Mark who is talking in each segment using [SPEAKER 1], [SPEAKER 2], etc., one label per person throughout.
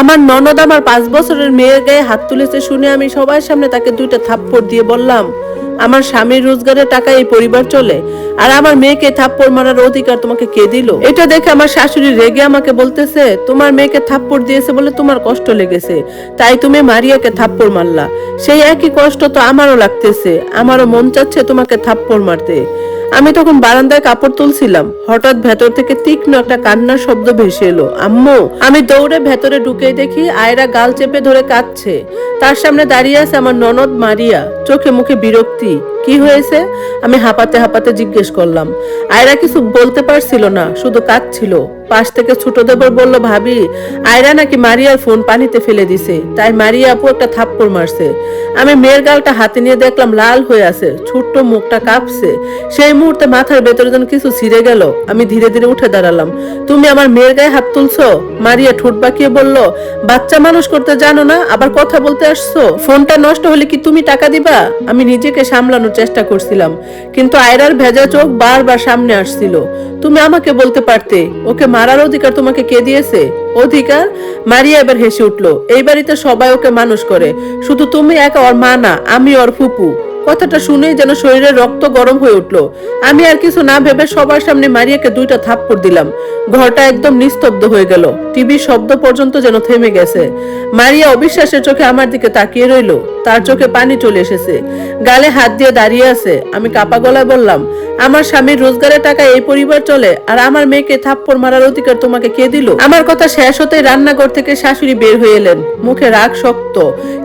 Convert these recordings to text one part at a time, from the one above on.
[SPEAKER 1] আমার ননদ আমার 5 বছরের মেয়ের গায়ে হাত তুলেছে শুনে আমি সবার সামনে তাকে 2টা থাপ্পড় দিয়ে বললাম, আমার স্বামীর রোজগারের টাকা এই পরিবার চলে, আর আমার মেয়েকে থাপ্পড় মারার অধিকার তোমাকে কে দিল? এটা দেখে আমার শাশুড়ি রেগে আমাকে বলতেছে, তোমার মেয়েকে থাপ্পড় দিয়েছে বলে তোমার কষ্ট লেগেছে, তাই তুমি মারিয়াকে থাপ্পড় মারলা। সেই একই কষ্ট তো আমারও লাগতেছে, আমারও মন চাচ্ছে তোমাকে থাপ্পড় মারতে। আমি তখন বারান্দায় কাপড় তুলছিলাম, হঠাৎ ভেতর থেকে তীক্ষ্ণ একটা কান্নার শব্দ ভেসে এলো, আম্মু। আমি দৌড়ে ভেতরে ঢুকে দেখি আয়রা গাল চেপে ধরে কাঁদছে। তার সামনে দাঁড়িয়ে আছে আমার ননদ মারিয়া, চোখে মুখে বিরক্তি। কি হয়েছে? আমি হাঁপাতে হাঁপাতে জিজ্ঞেস করলাম। আয়রা কিছু বলতে পারছিল না, শুধু কাঁদছিল। পাশ থেকে ছোট দেবর বলল, ভাবি, আয়রা নাকি মারিয়ার ফোন পানিতে ফেলে দিছে, তাই মারিয়া আপু একটা থাপ্পড় মারছে। আমি মেয়ের গালটা হাতে নিয়ে দেখলাম লাল হয়ে আছে, ছোট্ট মুখটা কাঁপছে। সেই মুহূর্তে মাথার ভেতরে যেন কিছু ছিঁড়ে গেল। আমি ধীরে ধীরে উঠে দাঁড়ালাম। তুমি আমার মেয়ের গায়ে হাত তুলছো? মারিয়া ঠোঁট বাঁকিয়ে বলল, বাচ্চা মানুষ করতে জানো না, আবার কথা বলতে আসছো? ফোনটা নষ্ট হলে কি তুমি টাকা দিবা? আমি নিজেকে সামলানোর চেষ্টা করছিলাম, কিন্তু আয়রার ভেজা চোখ বারবার সামনে আসছিল। তুমি আমাকে বলতে পারতে, ওকে মারার অধিকার তোমাকে কে দিয়েছে? অধিকার? মারিয়া এবার হেসে উঠলো। এই বাড়িতে সবাই ওকে মানুষ করে, শুধু তুমি একা ওর মা না, আমি ওর ফুপু। কথাটা শুনেই যেন শরীরের রক্ত গরম হয়ে উঠলো। আমি আর কিছু না ভেবে সবার সামনে মারিয়াকে 2টা থাপ্পড় দিলাম। ঘরটা একদম নিস্তব্ধ হয়ে গেল, টিভির শব্দ পর্যন্ত যেন থেমে গেছে। মারিয়া অবিশ্বাসের চোখে আমার দিকে তাকিয়ে রইল, তার চোখে পানি চলে এসেছে, গালে হাত দিয়ে দাঁড়িয়ে আছে। আমি কাপা গলায় বললাম, আমার স্বামীর রোজগারের টাকা এই পরিবার চলে, আর আমার মেয়েকে থাপ্পড় মারার অধিকার তোমাকে কে দিল? আমার কথা শেষ হতেই রান্নাঘর থেকে শাশুড়ি বের হয়ে এলেন, মুখে রাগ শক্ত।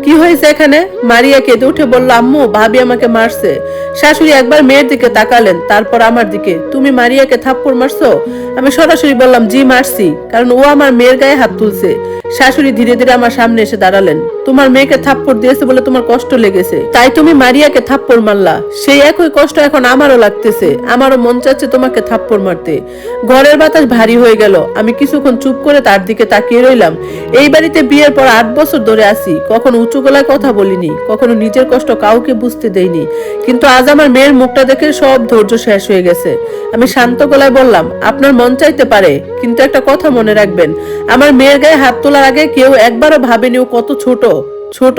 [SPEAKER 1] কি হয়েছে এখানে? মারিয়া কেঁদে উঠে বলল, আম্মু, ভাবি আমাকে মারছে। শাশুড়ি একবার মেয়ের দিকে তাকালেন, তারপর আমার দিকে। তুমি মারিয়াকে থাপ্পড় মারছো? আমি সরাসরি বললাম, জি মারছি, কারণ ও আমার মেয়ের গায়ে হাত তুলছে। শাশুড়ি ধীরে ধীরে আমার সামনে এসে দাঁড়ালেন। তোমার মেয়েকে থাপ্পড় দিয়েছে বলে তোমার কষ্ট লেগেছে, তাই তুমি মারিয়াকে থাপ্পড় মারলা। সেই একই কষ্ট এখন আমারও লাগতেছে, আমারও মন চাচ্ছে তোমাকে থাপ্পড় মারতে। ঘরের বাতাস ভারী হয়ে গেল। আমি কিছুক্ষণ চুপ করে তার দিকে তাকিয়ে রইলাম। এই বাড়িতে বিয়ের পর 8 বছর ধরে আছি, কখনো উঁচু গলায় কথা বলিনি, কখনো নিজের কষ্ট কাউকে বুঝতে দেইনি, কিন্তু আজ আমার মেয়ের মুখটা দেখে সব ধৈর্য শেষ হয়ে গেছে। আমি শান্ত গলায় বললাম, আপনার মন চাইতে পারে, কিন্তু একটা কথা মনে রাখবেন, আমার মেয়ের গায়ে হাত তোলার আগে কেউ একবারও ভাবেনি ও কত ছোট। ছোট?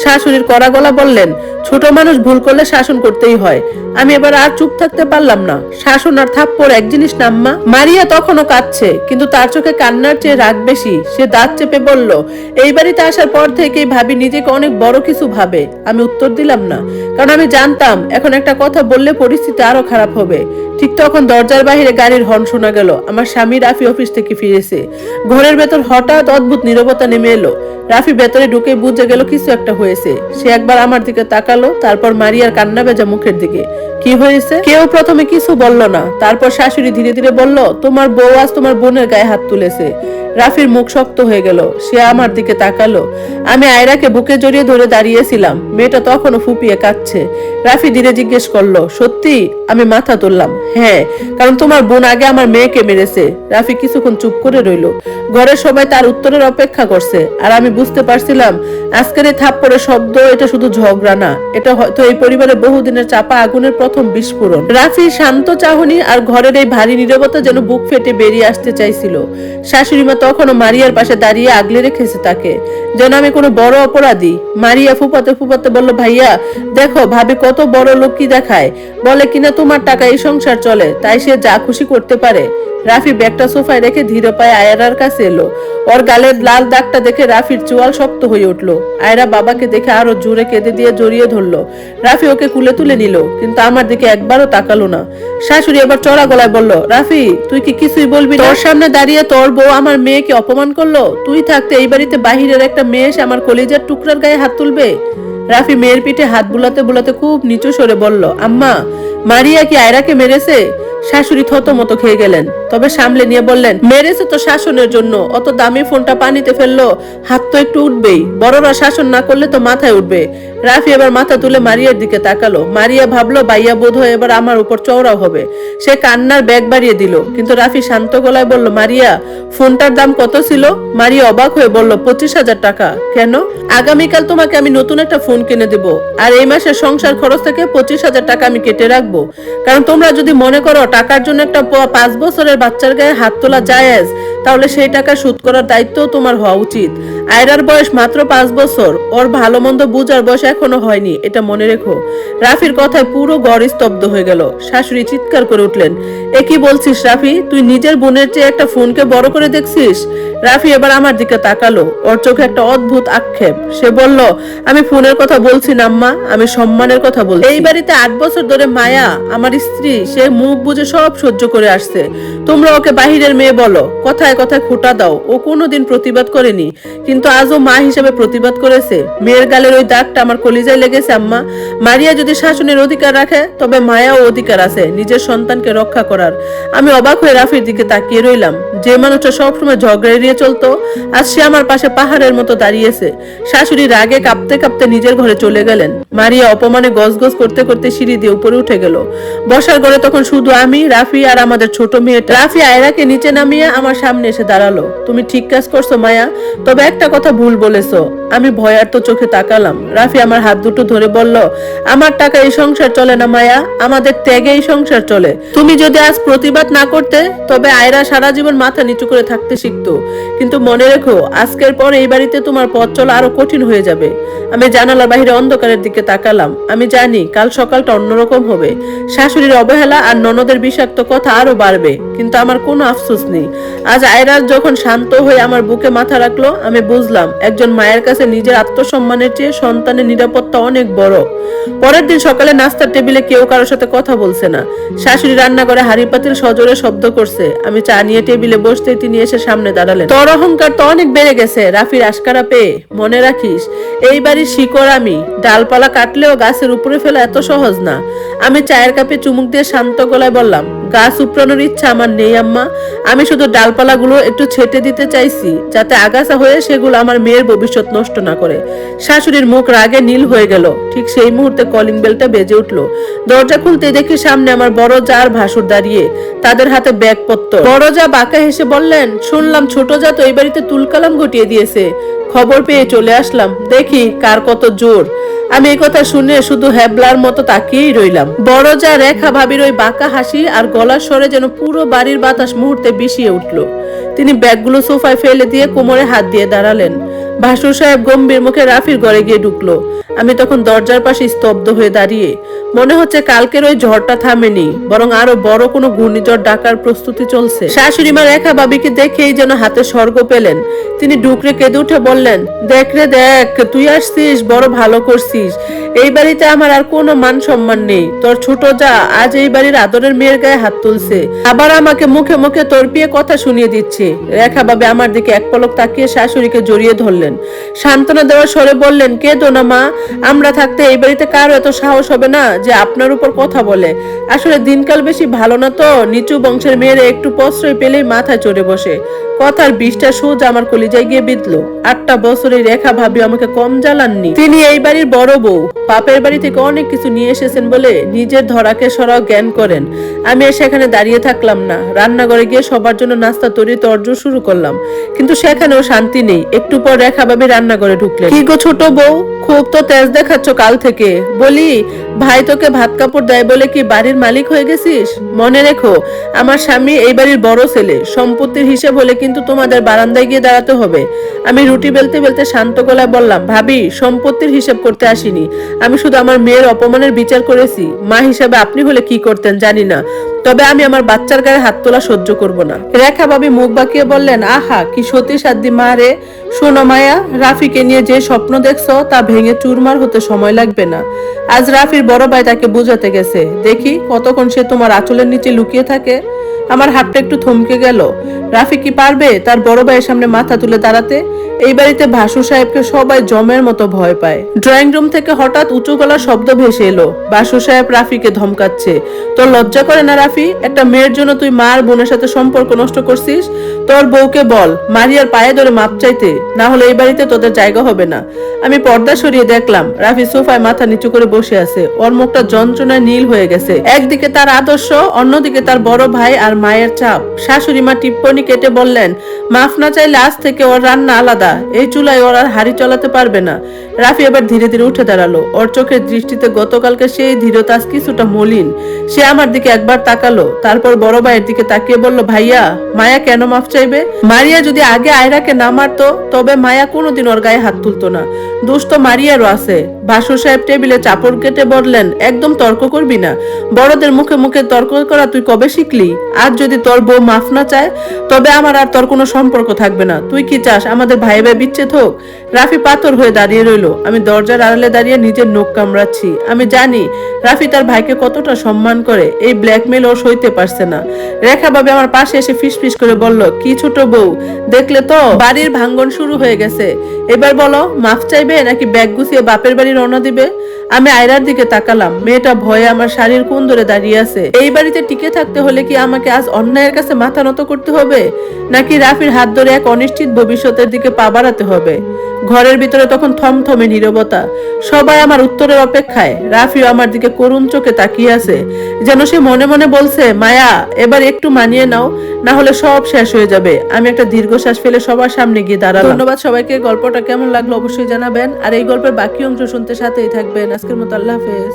[SPEAKER 1] শাশুড়ির কড়া গলা বললেন, ছোট মানুষ ভুল করলে শাসন করতেই হয়। আমি এবার আর চুপ থাকতে পারলাম না। শাসন আর থাপ্পড় এক জিনিস না আম্মা। মারিয়া তখনও কাঁদছে, কিন্তু তার চোখে কান্নার চেয়ে রাগ বেশি। সে দাঁত চেপে বলল, এই বাড়িতে আসার পর থেকেই ভাবি নিজেকে অনেক বড় কিছু ভাবে। আমি উত্তর দিলাম না, কারণ আমি জানতাম এখন একটা কথা বললে পরিস্থিতি আরো খারাপ হবে। ঠিক তখন দরজার বাইরে গাড়ির হর্ন শোনা গেল। আমার স্বামী রাফি অফিস থেকে ফিরেছে। ঘরের ভেতর হঠাৎ অদ্ভুত নীরবতা নেমে এলো। রাফি ভেতরে ঢুকে বুঝে গেল কিছু একটা হয়েছে। সে একবার আমার দিকে তাকালো, তারপর মারিয়ার কান্না ভেজা মুখের দিকে। কি হয়েছে? কেউ প্রথমে কিছু বলল না। তারপর শাশুড়ি ধীরে ধীরে বলল, তোমার বউ আজ তোমার বোনের গায়ে হাত তুলেছে। রাফির মুখ শক্ত হয়ে গেল। সে আমার দিকে তাকালো। আমি আয়রাকে বুকে জড়িয়ে ধরে দাঁড়িয়েছিলাম। মেয়েটা তখনও ফুপিয়ে কাঁদছে। রাফি ধীরে জিজ্ঞেস করলো, সত্যি? আমি মাথা তুললাম, হ্যাঁ, কারণ তোমার বোন আগে আমার মেয়েকে মেরেছে। রাফি কিছুক্ষণ চুপ করে রইল। ঘরের সবাই তার উত্তরের অপেক্ষা করছে, আর আমি বুঝতে পারছিলাম আজকের এই থাপ্পড়ের শব্দ এটা শুধু ঝগড়া না, এটা হয়তো এই পরিবারের বহুদিনের চাপা আগুনের প্রথম বিস্ফোরণ। রাফির শান্ত চাহনি আর ঘরের এই ভারী নীরবতা যেন বুক ফেটে বেরিয়ে আসতে চাইছিল। শাশুড়ি মা তখনও মারিয়ার পাশে দাঁড়িয়ে আগলে রেখেছে তাকে, যেন আমি কোনো বড় অপরাধী। মারিয়া ফুপাতে ফুপাতে বলল, ভাইয়া দেখো, ভাবি কত বড় লোক কি দেখায়, বলে কিনা তোমার টাকা এই সংসার চলে, তাই সে যা খুশি করতে পারে। রাফি ব্যাগটা সোফায় রেখে ধীরে পায়ে আয়রার কাছে এলো। ওর গালের লাল দাগটা দেখে রাফির চোয়াল শক্ত হয়ে উঠলো। আয়রা বাবাকে দেখে আরো জোরে কেঁদে দিয়ে জড়িয়ে ধরলো। রাফি ওকে কুলে তুলে নিল, কিন্তু আমার দিকে একবারও তাকালো না। শাশুড়ি এবার চড়া গলায় বলল, রাফি তুই কি কিছুই বলবি? তোর সামনে দাঁড়িয়ে তোর বউ আমার মেয়েকে অপমান করলো, তুই থাকতে এই বাড়িতে বাহিরের একটা মেয়ে এসে আমার কলিজার টুকরার গায়ে হাত তুলবে? রাফি মেয়ের পিঠে হাত বুলাতে বুলাতে খুব নিচু স্বরে বলল, আম্মা, মারিয়া কি আয়রাকে মেরেছে? শাশুড়ি থতমত খেয়ে গেলেন, তবে সামলে নিয়ে বললেন, মেরেছে তো শাসনের জন্য। অত দামি ফোনটা পানিতে ফেললো, হাত তো একটু উঠবেই। বড়রা শাসন না করলে তো মাথায় উঠবে। রাফি এবার মাথা তুলে মারিয়ার দিকে তাকালো। মারিয়া ভাবলো বাইয়া বোধ হয় এবার আমার উপর চওড়া হবে। সে কান্নার ব্যাগ বাড়িয়ে দিল, কিন্তু রাফি শান্ত গলায় বলল, মারিয়া, ফোনটার দাম কত ছিল? মারিয়া অবাক হয়ে বলল, 25,000 টাকা। কেন? আগামীকাল তোমাকে আমি নতুন একটা ফোন কিনে দেবো, আর এই মাসের সংসার খরচ থেকে 25,000 টাকা আমি কেটে রাখবো। কারণ তোমরা যদি মনে করো টাকার জন্য একটা 5 বছরের বাচ্চার গায়ে হাত তোলা জায়েজ, তাহলে সেই টাকা শোধ করার দায়িত্ব তোমার হওয়া উচিত। আয়রার বয়স মাত্র 5 বছর, ওর ভালো মন্দ বুঝার বয়স এখনো হয়নি, এটা মনে রেখো। রাফির কথায় পুরো ঘর স্তব্ধ হয়ে গেল। শাশুড়ি চিৎকার করে উঠলেন, এ কি বলছিস রাফি? তুই নিজের বোনের চেয়ে একটা ফোনকে বড় করে দেখছিস? রাফি এবার আমার দিকে তাকালো, ওর চোখে একটা অদ্ভুত আক্ষেপ। সে বলল, আমি ফোনের কথা বলছি না আম্মা, আমি সম্মানের কথা বলছি। এই বাড়িতে 8 বছর ধরে মায়া আমার স্ত্রী, সে মুখ বুজে সব সহ্য করে আসছে। তোমরা ওকে বাহিরের মেয়ে বলো, কথায় কথায় খোঁটা দাও, ও কোনোদিন প্রতিবাদ করেনি, কিন্তু আজও মা হিসেবে প্রতিবাদ করেছে। মেয়ের গালের ওই দাগটা আমার কলিজায় লেগেছে আম্মা। মারিয়া যদি শাসনের অধিকার রাখে, তবে মায়াও অধিকার আছে নিজের সন্তানকে রক্ষা করার। আমি অবাক হয়ে রাফির দিকে তাকিয়ে রইলাম। যে মানুষটা সবসময় ঝগড়া এড়িয়ে চলতো, আজ সে আমার পাশে পাহাড়ের মতো দাঁড়িয়েছে। শাশুড়ি রাগে কাঁপতে কাঁপতে নিজের ঘরে চলে গেলেন। মারিয়া অপমানে গজগজ করতে করতে সিঁড়ি দিয়ে উপরে উঠে গেল। বসার ঘরে তখন শুধু আমি, রাফি আর আমাদের ছোট মেয়েটা। রাফি আয়রাকে নিচে নামিয়ে আমার সামনে এসে দাঁড়ালো। তুমি ঠিক কাজ করছো মায়া, তবে একটা কথা ভুল বলেছো। আমি ভয়ার্ত চোখে তাকালাম। রাফি আমার হাত দুটো ধরে বলল, আমার টাকা এই সংসার চলে না মায়া, আমাদের ত্যাগে এই সংসার চলে। তুমি যদি আজ প্রতিবাদ না করতে, তবে আয়রা সারা জীবন মাথা নিচু করে থাকতে শিখতো। কিন্তু মনে রেখো, আজকের পর এই বাড়িতে তোমার পথ চলা আরো কঠিন হয়ে যাবে। আমি জানালার বাইরে অন্ধকারের দিকে তাকালাম। আমি জানি কাল সকালটা অন্যরকম হবে। শাশুড়ির অবহেলা আর ননদের বিষাক্ত কথা আরো বাড়বে, কিন্তু আমার কোনো আফসোস নেই। আজ আয়রা যখন শান্ত হয়ে আমার বুকে মাথা রাখলো, আমি বুঝলাম একজন মায়ের কাছে নিজের আত্মসম্মানের চেয়ে সন্তানের নিরাপত্তা অনেক বড়। পরের দিন সকালে নাস্তার টেবিলে কেউ কারোর সাথে কথা বলছে না। শাশুড়ি রান্নাঘরে হাঁড়ি পাতিল সজোরে শব্দ করছে। আমি চা নিয়ে টেবিলে বসতে তিনি এসে সামনে দাঁড়ালেন। তোর অহংকার তো অনেক বেড়ে গেছে রাফির আশকারা পেয়ে। মনে রাখিস, এই বাড়ির শিকড় আমি, ডালপালা কাটলেও গাছের উপরে ফেলা এত সহজ না। আমি চায়ের কাপে চুমুক দিয়ে শান্ত গলায় বললাম, গাছ উপড়ানোর ইচ্ছা আমার নেই আম্মা। আমি শুধু ডালপালাগুলো একটু ছেটে দিতে চাইছি, যাতে আগাছা হয়ে সেগুলো আমার মেয়ের ভবিষ্যৎ নষ্ট না করে। শাশুড়ির মুখ রাগে নীল হয়ে গেল। ঠিক সেই মুহূর্তে কলিং বেলটা বেজে উঠলো। দরজা খুলতে দেখি সামনে আমার বড় জা আর ভাসুর দাঁড়িয়ে, তাদের হাতে ব্যাগপত্র। বড় জা বাঁকা হেসে বললেন, শুনলাম ছোট জা তো এই বাড়িতে তুলকালাম ঘটিয়ে দিয়েছে। খবর পেয়ে চলে আসলাম, দেখি কার কত জোর। আমি এই কথা শুনে শুধু হ্যাবলার মতো তাকিয়েই রইলাম। বড় যা রেখা ভাবির ওই বাঁকা হাসি আর গলার স্বরে যেন পুরো বাড়ির বাতাস মুহূর্তে বিষিয়ে উঠল। তিনি ব্যাগগুলো সোফায় ফেলে দিয়ে কোমরে হাত দিয়ে দাঁড়ালেন। ভাসুর সাহেব গম্ভীর মুখে রাফির ঘরে গিয়ে ঢুকলো। আমি তখন দরজার পাশে স্তব্ধ হয়ে দাঁড়িয়ে। মনে হচ্ছে কালকের ওই ঝড়টা থামেনি, বরং আরো বড় কোনো ঘূর্ণিঝড় ডাকার প্রস্তুতি চলছে। শাশুড়ি মা রেখা বাবিকে দেখেই যেন হাতে স্বর্গ পেলেন। তিনি ডুকরে কেঁদে উঠে বললেন, দেখ রে দেখ, তুই আসছিস, বড় ভালো করছিস। এই বাড়িতে আমার আর কোনো মান সম্মান নেই। তোর ছোট যা আজ এই বাড়ির আদরের মেয়ের গায়ে হাত তুলছে, আবার আমাকে মুখে মুখে তর্পিয়ে কথা শুনিয়ে দিচ্ছে। রেখা বাবি আমার দিকে এক পলক তাকিয়ে শাশুড়িকে জড়িয়ে ধরলেন। সান্ত্বনা দেওয়ার স্বরে বললেন, কেঁদো না মা, আমরা থাকতে এই বাড়িতে কারো এত সাহস হবে না যে আপনার উপর কথা বলে। আসলে দিনকাল বেশি ভালো না তো, নিচু বংশের মেয়েরা একটু প্রশ্রয় পেলেই মাথায় চড়ে বসে। কথার 20টা সুজ আমার কলিজায় গিয়ে বিঁধলো। 8টা বছরের রেখা ভাবি আমাকে কম জ্বালাননি। তিনি এই বাড়ির বড় বউ, বাপের বাড়ি থেকে অনেক কিছু নিয়ে এসেছেন বলে নিজের ধরাকে সরাও জ্ঞান করেন। আমি সেখানে দাঁড়িয়ে থাকলাম না, রান্নাঘরে গিয়ে সবার জন্য নাস্তা তৈরি তরজোর শুরু করলাম। কিন্তু সেখানেও শান্তি নেই। একটু পর রেখা ভাবি রান্নাঘরে ঢুকলেন। কি গো ছোট বউ, খুব তো তেজ দেখাচ্ছ কাল থেকে। বলি, ভাই তোকে ভাত কাপড় দেয় বলে কি বাড়ির মালিক হয়ে গেছিস? মনে রেখো, আমার স্বামী এই বাড়ির বড় ছেলে। সম্পত্তির হিসেব হলে কিন্তু তোমাদের বারান্দায় গিয়ে দাঁড়াতে হবে। আমি রুটি বেলতে বেলতে শান্ত গলায় বললাম, ভাবি, সম্পত্তির হিসেব করতে আসিনি। আমি শুধু আমার মেয়ের অপমানের বিচার করেছি। মা হিসাবে আপনি হলে কি করতেন জানি না, তবে আমি আমার বাচ্চার গায়ে হাত তোলা সহ্য করব না। রেখা ভাবি মুখ বাঁকিয়ে বললেন, আহা কি সতী সাধ্যি মা রে। শোনো মায়া, রাফিকে নিয়ে যে স্বপ্ন দেখছো তা ভেঙে চুরমার হতে সময় লাগবে না। আজ রাফির বড় ভাই তাকে বোঝাতে গেছে, দেখি কতক্ষণ সে তোমার আঁচলের নিচে লুকিয়ে থাকে। আমার হাতটা একটু থমকে গেল। রাফি কি পারবে তার বড় ভাইয়ের সামনে মাথা তুলে দাঁড়াতে? এই বাড়িতে ভাসু সাহেবকে সবাই জমের মতো ভয় পায়। ড্রয়িং রুম থেকে হঠাৎ উঁচু গলার শব্দ ভেসে এলো। ভাসু সাহেব রাফিকে ধমকাচ্ছে। তোর লজ্জা করে না রাফি? একটা মেয়ের জন্য তুই মা আর বোনের সাথে সম্পর্ক নষ্ট করছিস? তোর বউকে বল মারিয়ার পায়ে ধরে মাপ চাইতে। না হলে এই বাড়িতে তোদের জায়গা হবে না। আমি পর্দা সরিয়ে দেখলাম রাফি সোফায় মাথা নিচু করে বসে আছে। ওর মুখটা যন্ত্রণায় নীল হয়ে গেছে। একদিকে তার আদর্শ, অন্যদিকে তার বড় ভাই আর মায়ের চাপ। শাশুড়ি মা টিপ্পনি কেটে বললেন, মাফ না চাইলে আজ থেকে ওর রান্না আলাদা, এই চুলায় ওর আর হাড়ি চলাতে পারবে না। রাফি এবার ধীরে ধীরে উঠে দাঁড়ালো। ওর চোখের দৃষ্টিতে গতকালকে সেই ধীরতা আজ কিছুটা মলিন। সে আমার দিকে একবার তাকালো, তারপর বড় ভাইয়ের দিকে তাকিয়ে বলল, ভাইয়া, মায়া কেন মাফ চাইবে? মারিয়া যদি আগে আয়রাকে না মারতো তবে মায়া কোনোদিন ওর গায়ে হাত তুলতো না। দোষ তো মারিয়ারও আছে। ভাসুর সাহেব টেবিলে চাপড় কেটে বললেন, একদম তর্ক করবি না। বড়দের মুখে মুখে তর্ক করা তুই কবে শিখলি? আজ যদি তোর বউ মাফ না চায় তবে আমার আর তোর কোনো সম্পর্ক থাকবে না। তুই কি চাস আমাদের ভাই ভাই বিচ্ছেদ হোক? রাফি পাথর হয়ে দাঁড়িয়ে রইল। আমি দরজার আড়ালে দাঁড়িয়ে নিজের নখ কামড়াচ্ছি। আমি জানি রাফি তার ভাইকে কতটা সম্মান করে। এই ব্ল্যাকমেল ও সইতে পারছে না। রেখা ভাবে আমার পাশে এসে ফিসফিস করে বলল, কি ছোট বউ, দেখলে তো বাড়ির ভাঙ্গন শুরু হয়ে গেছে। এবার বলো, মাফ চাইবে নাকি ব্যাগ গুছিয়ে বাপের বাড়ি রওনা দিবে? আমি আয়রার দিকে তাকালাম। মেয়েটা ভয়ে আমার শাড়ির কোণ ধরে দাঁড়িয়ে আছে। এই বাড়িতে টিকে থাকতে হলে কি আমাকে আজ অন্যায়ের কাছে মাথা নত করতে হবে, নাকি রাফির হাত ধরে এক অনিশ্চিত ভবিষ্যতের দিকে পা বাড়াতে হবে? ঘরের ভিতরে তখন থমথমে নীরবতা। সবাই আমার উত্তরের অপেক্ষায়। রাফিও আমার দিকে করুণ চোখে তাকিয়ে আছে, যেন সে মনে মনে বলছে, মায়া, এবার একটু মানিয়ে নাও, না হলে সব শেষ হয়ে যাবে। আমি একটা দীর্ঘশ্বাস ফেলে সবার সামনে গিয়ে দাঁড়ালাম। ধন্যবাদ সবাইকে। গল্পটা কেমন লাগলো অবশ্যই জানাবেন, আর এই গল্পের বাকি অংশ শুনতে সাথেই থাকবেন। আজকের মতো আল্লাহ হাফেজ।